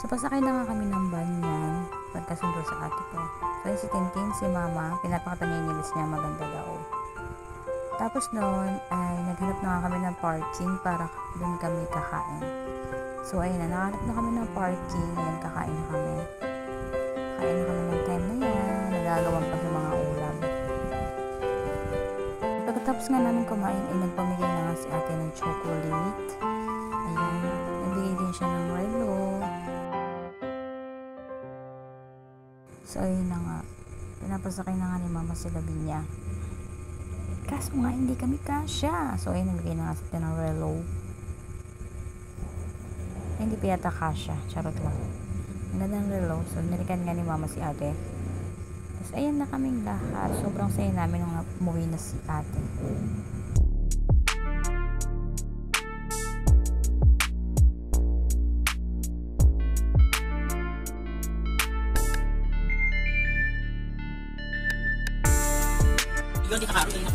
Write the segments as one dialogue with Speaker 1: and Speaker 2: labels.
Speaker 1: So, pasakay na nga kami ng van niya pagkasundo sa ate ko. So, yung si Tintin, si Mama, pinapakapaninis niya maganda daw. Tapos noon, ay naghanap na nga kami ng parking para doon kami kakain. So, ayun na, nakahanap na kami ng parking. Ayan, kakain na kami. Kain na kami ng time na yan. Nagagawan pa sa mga ulam. Pagkatapos nga namin kumain, ay nagpamigay na nga si ate ng chocolate. Ayan, nabigay din siya ng Relo. So, ayun na nga. Pinapasakay na nga ni Mama si Lavinia. Kaso nga, hindi kami kasya. So, ayun, nabigay na nga sa ng Relo. Hindi pa yata kasya. Charot lang. Ang ganda ng Relo. So, nalikan nga ni Mama si ate. Tapos, ayan na kaming lahat. Sobrang saya namin nung umuwi na si ate.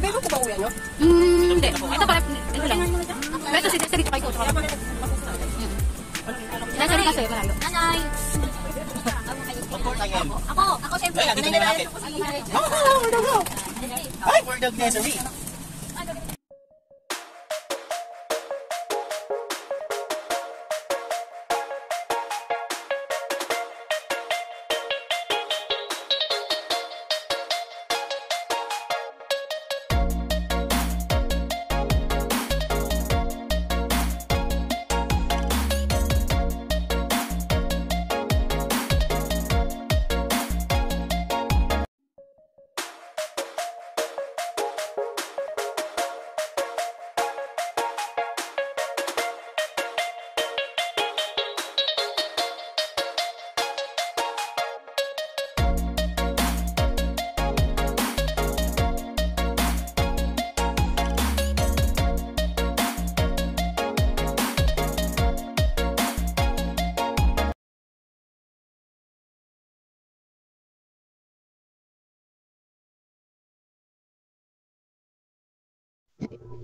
Speaker 2: Meron ko ba uwi nyo?
Speaker 3: Hindi. Ito pala, ito lang. Ito si Dito kay Coach. Nanay kasi, malayo. Nanay!
Speaker 2: Of course I am.
Speaker 3: Ako siyempre.
Speaker 2: Ay, nandito na malapit. Ay, for the nursery.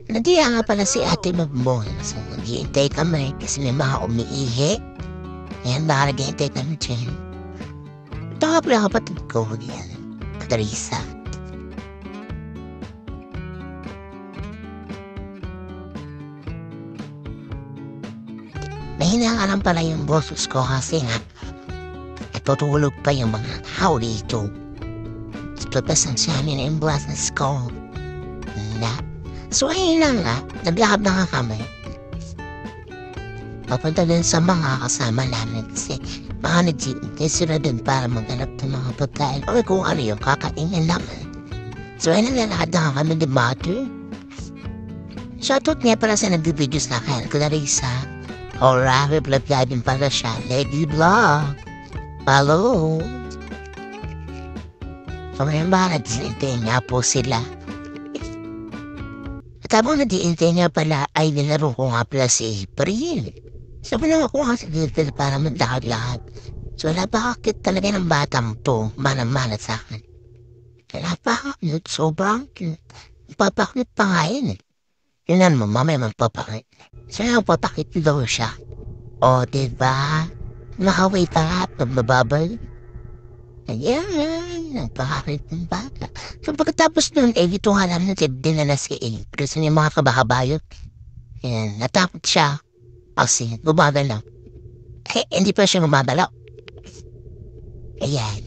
Speaker 4: Nandiyan nga pala si Ate Magmon. So, nag-iintay kami kasi may mga umiihi. Ayan, baka nag-iintay kami dyan. Ito nga pala kapatid ko, yan. Katarisa. Mahina nga lang pala yung boses ko kasi nga natutulog pa yung mga tao dito. Tapos ang sabi na yung boses ko na. So ayun na nga, naglakad na nga kami. Papunta din sa mga kasama namin kasi mga nag-iintay sila din para maghanap ng mga pagkain o kung ano yung kakainin namin. So ayun na nalakad na kami ni Mother. Shoutout niya para sa nag-video sa akin, Clarissa. O Rafi Vlog din para siya, Lady Vlog. Hello. So ngayon ba nag-iintay nga po sila. At habang nag-iintay nga pala ay nilaro ko nga pala si April. Sabi lang ako nga si April para magdakad lahat. So napakakit talaga ng batang to, manang-mana sa akin. Napakakit, sobrang cute. Papakit pa nga yun eh. Yun mo, mamaya magpapakit. So yung papakit daw siya. O diba? Nakaway pa nga, magbababay. Ayan, nagpakakit ng bata. So pagkatapos nun, dito nga namin din na si April. Kasi yung mga kabahabayot. Ayan, natakot siya. Kasi gumagalaw. Eh, hindi pa siya gumagalaw. Ayan.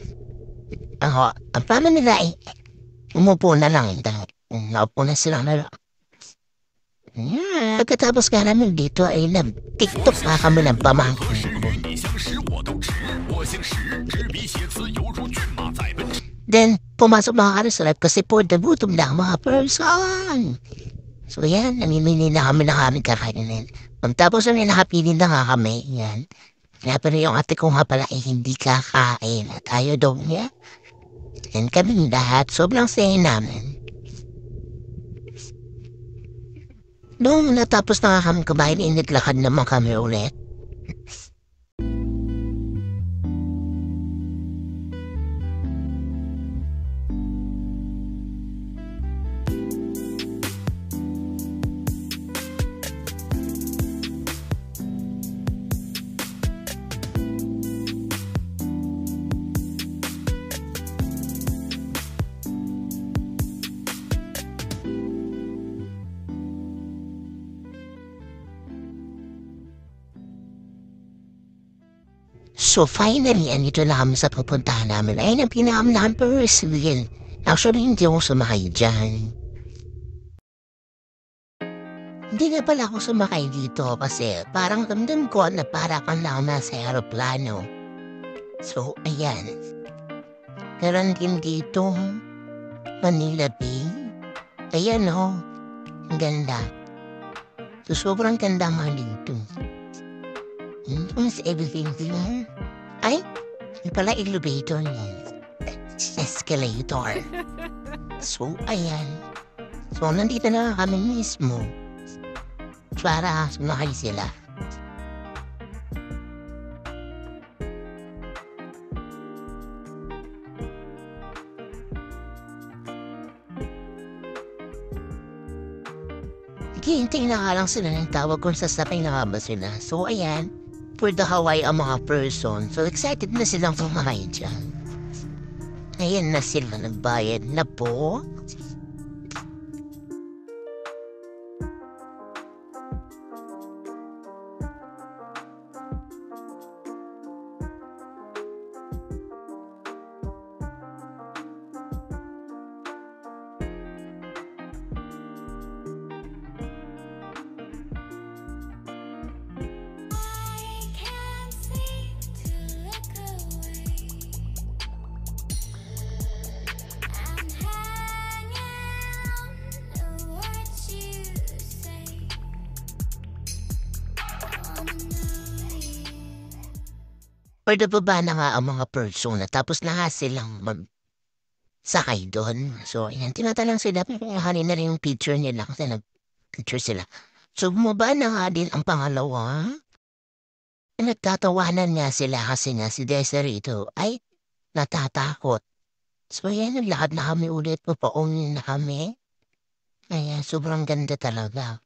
Speaker 4: Ang plano nila eh, umupo na lang. Naupo na sila na lang. Ayan. Pagkatapos nga namin dito ay nag-tiktok nga kami ng pamangkin ko. Then, pumasok mga kami sa live kasi po debutom na mga person. So yan, namimili na kami ng aming kakainin. Tapos na nakapili na nga kami, yan. Kaya pero yung ate ko nga pala ay hindi kakain at ayaw daw niya. And kami lahat, sobrang saya namin. Noong natapos na nga kami kumain, initlakad naman kami ulit. So finally, andito na kami sa pupuntahan namin. Ayun ang pinaka-numbers. Actually, hindi ako sumakay dyan. Hindi na pala ako sumakay dito kasi parang ramdam ko na para kang lang nasa aeroplano. So, ayan. Meron din dito Manila Bay. Ayan o. Ang ganda. So, sobrang ganda nga dito. Almost everything here. Ay, may pala elevator niya. Escalator. So, ayan. So, nandito na kami mismo. Para sumakay sila. Hihintay na nga lang sila ng tawag kung sasakay na nga ba sila. So, ayan. For the Hawaii ang mga person. So, excited na silang sumakay dyan. Ayan na sila, nagbayad na po. Pwede baba na nga ang mga persona tapos na nga silang sakay doon. So, ayan, tinatanong sila, hanin na rin yung picture nila kasi nag-picture sila. So, bumaba na nga din ang pangalawa. Nagtatawanan nga sila kasi nga si Desiree ay natatakot. So, ayan, naglakad na kami ulit, papaunin na kami. Ayan, sobrang ganda talaga.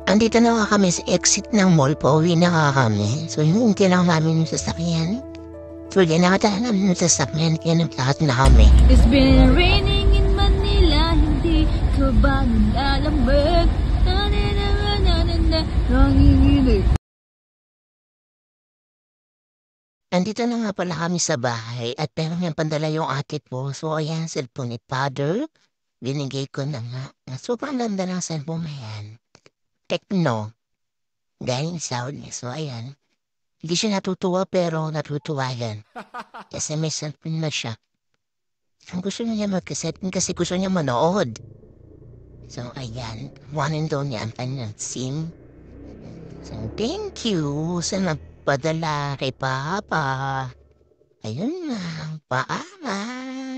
Speaker 4: Andito na nga kami sa exit ng mall, pauwi na nga kami. So, hindi lang namin yung sasakyan. So, hindi na katahan namin yung sasakyan, kaya naglahat na kami.
Speaker 3: It's been raining in Manila, hindi ka ba nalalamig? Nanginginig.
Speaker 4: Andito na nga pala kami sa bahay at pero may pandala yung ate ko. So, ayan, cellphone ni father. Binigay ko na nga. Sobrang ganda ng cellphone na yan. Techno. Galing Saudi. So, ayan. Hindi siya natutuwa pero natutuwa yan. Kasi may cellphone na siya. Ang gusto niya magkasetting kasi gusto niya manood. So, ayan. One and only ang kanyang SIM. So, thank you sa nagpadala kay Papa. Ayun na. Paaman.